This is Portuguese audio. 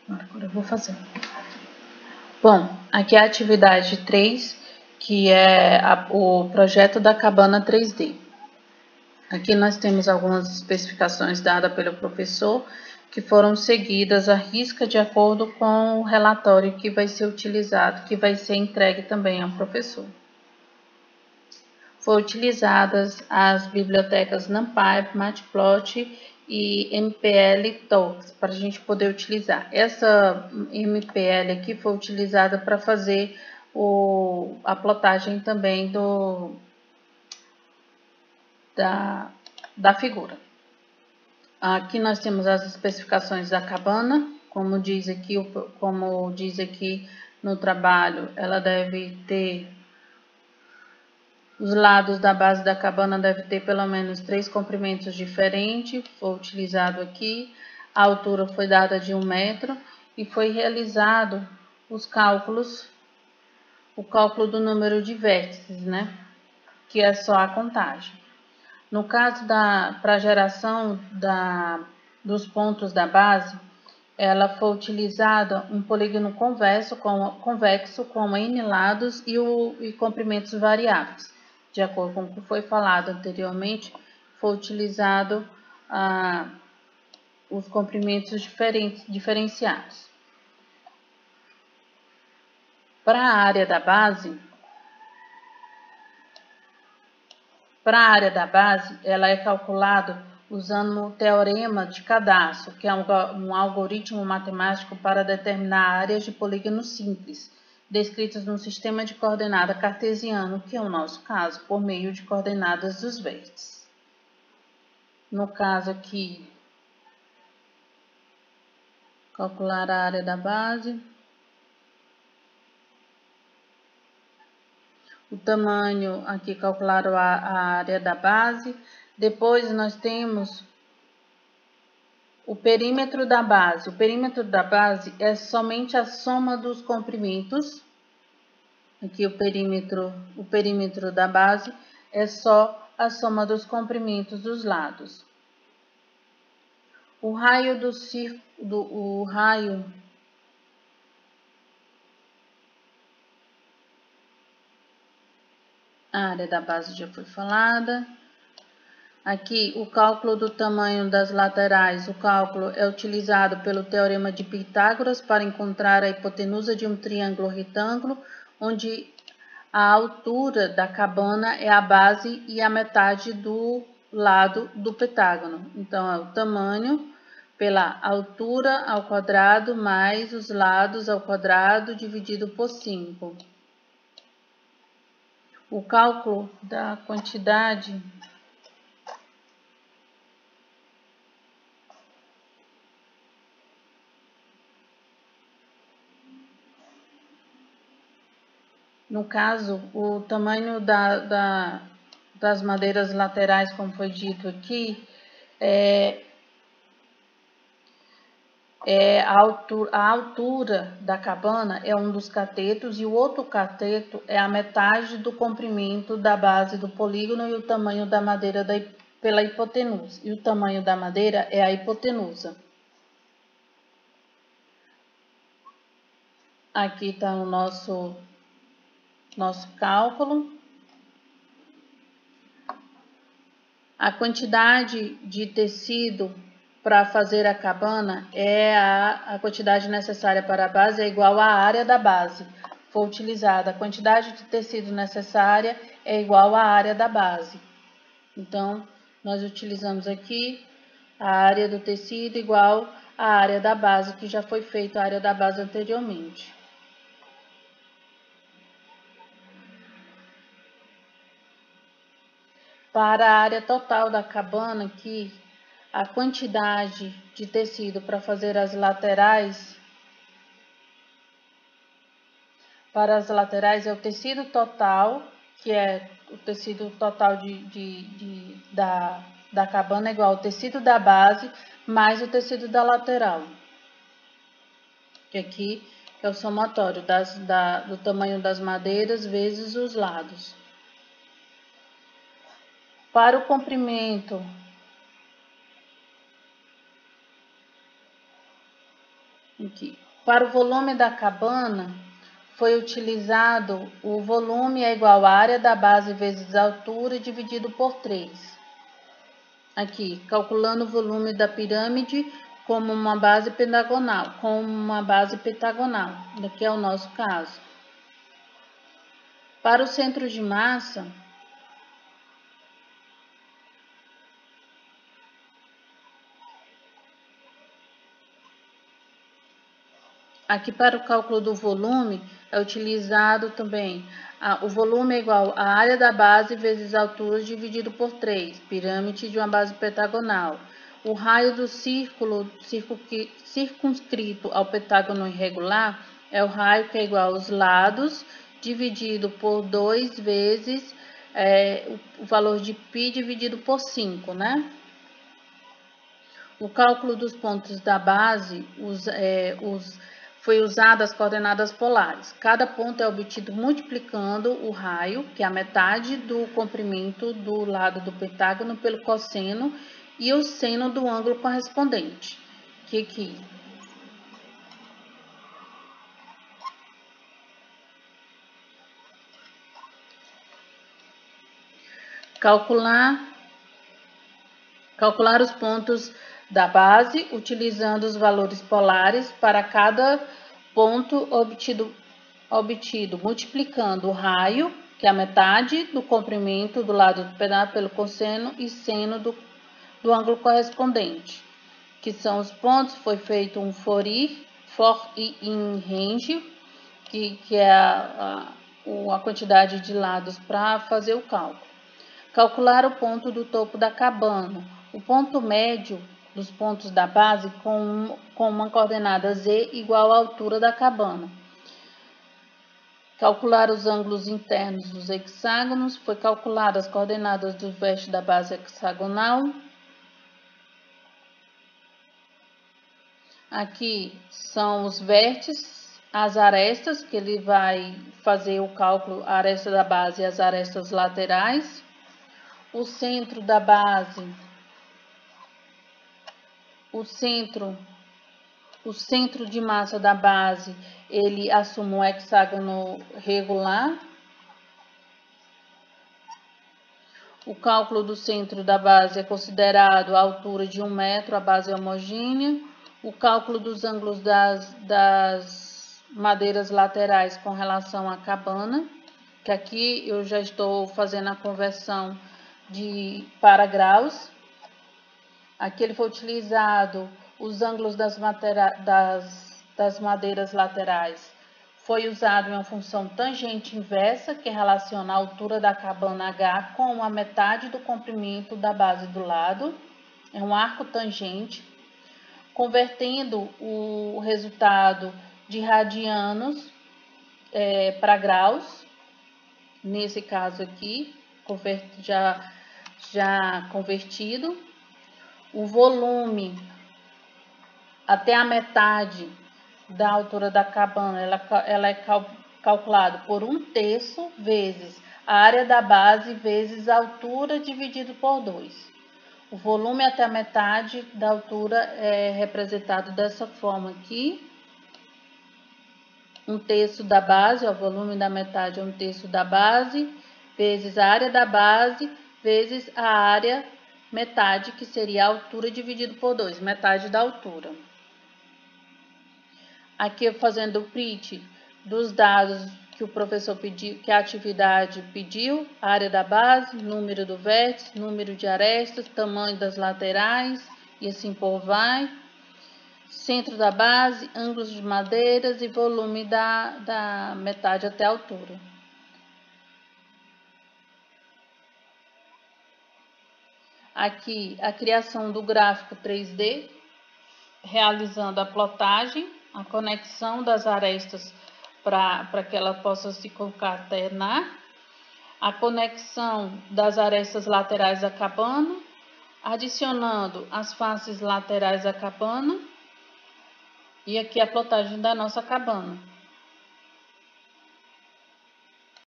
Agora eu vou fazer. Bom, aqui é a atividade 3, que é o projeto da cabana 3D. Aqui nós temos algumas especificações dadas pelo professor, que foram seguidas à risca de acordo com o relatório que vai ser utilizado, que vai ser entregue também ao professor. Foram utilizadas as bibliotecas NumPy, Matplotlib e MPL-Tox para a gente poder utilizar. Essa MPL aqui foi utilizada para fazer a plotagem também da figura. Aqui nós temos as especificações da cabana, como diz aqui no trabalho, ela deve ter, os lados da base da cabana deve ter pelo menos 3 comprimentos diferentes, foi utilizado aqui, a altura foi dada de 1 metro e foi realizado os cálculos, o cálculo do número de vértices, né, que é só a contagem. No caso para a geração dos pontos da base, ela foi utilizada um polígono convexo com N lados e comprimentos variáveis. De acordo com o que foi falado anteriormente, foi utilizado os comprimentos diferenciados. Para a área da base, ela é calculada usando o teorema de cadastro, que é um algoritmo matemático para determinar áreas de polígonos simples, descritas no sistema de coordenada cartesiano, que é o nosso caso, por meio de coordenadas dos vértices. No caso aqui, calcular a área da base. O tamanho, aqui calcularam a área da base. Depois nós temos o perímetro da base. O perímetro da base é somente a soma dos comprimentos. Aqui o perímetro da base é só a soma dos comprimentos dos lados. O raio do círculo, a área da base já foi falada. Aqui, o cálculo do tamanho das laterais. O cálculo é utilizado pelo teorema de Pitágoras para encontrar a hipotenusa de um triângulo retângulo, onde a altura da cabana é a base e a metade do lado do pentágono. Então, é o tamanho pela altura ao quadrado mais os lados ao quadrado dividido por 5. O cálculo da quantidade no caso, o tamanho das madeiras laterais, como foi dito aqui, a altura da cabana é um dos catetos e o outro cateto é a metade do comprimento da base do polígono e o tamanho da madeira pela hipotenusa. E o tamanho da madeira é a hipotenusa. Aqui está o nosso cálculo. A quantidade de tecido para fazer a cabana é a quantidade necessária para a base é igual à área da base. Foi utilizada a quantidade de tecido necessária é igual à área da base. Então, nós utilizamos aqui a área do tecido igual à área da base, que já foi feita a área da base anteriormente. Para a área total da cabana, aqui, a quantidade de tecido para fazer as laterais, é o tecido total, que é o tecido total da cabana igual ao tecido da base mais o tecido da lateral, que aqui é o somatório do tamanho das madeiras vezes os lados. Para o comprimento Aqui. Para o volume da cabana, foi utilizado o volume é igual à área da base vezes a altura dividido por 3. Aqui, calculando o volume da pirâmide como uma base pentagonal, Daqui é o nosso caso. Para o centro de massa, aqui para o cálculo do volume é utilizado também o volume é igual à área da base vezes a altura dividido por 3, pirâmide de uma base pentagonal. O raio do círculo circunscrito ao pentágono irregular é o raio que é igual aos lados dividido por 2 vezes o valor de π dividido por 5, né? O cálculo dos pontos da base foi usado as coordenadas polares. Cada ponto é obtido multiplicando o raio, que é a metade do comprimento do lado do pentágono, pelo cosseno e o seno do ângulo correspondente. Que aqui. Calcular os pontos da base utilizando os valores polares para cada ponto obtido multiplicando o raio, que é a metade do comprimento do lado do pentágono, pelo cosseno e seno do ângulo correspondente, que são os pontos. Foi feito um for e in range, que é a quantidade de lados para fazer o cálculo. Calcular o ponto do topo da cabana. O ponto médio dos pontos da base com uma coordenada z igual à altura da cabana. Calcular os ângulos internos dos hexágonos. Foi calculado as coordenadas do vértice da base hexagonal. Aqui são os vértices, as arestas, que ele vai fazer o cálculo, a aresta da base e as arestas laterais. O centro da base, o centro de massa da base, ele assume um hexágono regular. O cálculo do centro da base é considerado a altura de 1 metro, a base é homogênea. O cálculo dos ângulos das madeiras laterais com relação à cabana, que aqui eu já estou fazendo a conversão para graus. Aqui ele foi utilizado os ângulos das madeiras laterais. Foi usado uma função tangente inversa, que relaciona a altura da cabana H com a metade do comprimento da base do lado. É um arco tangente. Convertendo o resultado de radianos para graus. Nesse caso aqui, já convertido. O volume até a metade da altura da cabana, ela é calculado por 1/3 vezes a área da base vezes a altura dividido por 2. O volume até a metade da altura é representado dessa forma aqui. 1/3 da base, o volume da metade é 1/3 da base, vezes a área da base, vezes a área metade, que seria a altura dividido por 2, metade da altura. Aqui eu fazendo o print dos dados que o professor pediu, que a atividade pediu: área da base, número do vértice, número de arestas, tamanho das laterais e assim por vai. Centro da base, ângulos de madeiras e volume da metade até a altura. Aqui a criação do gráfico 3D, realizando a plotagem, a conexão das arestas para que ela possa se concatenar, a conexão das arestas laterais da cabana, adicionando as faces laterais da cabana, e aqui a plotagem da nossa cabana.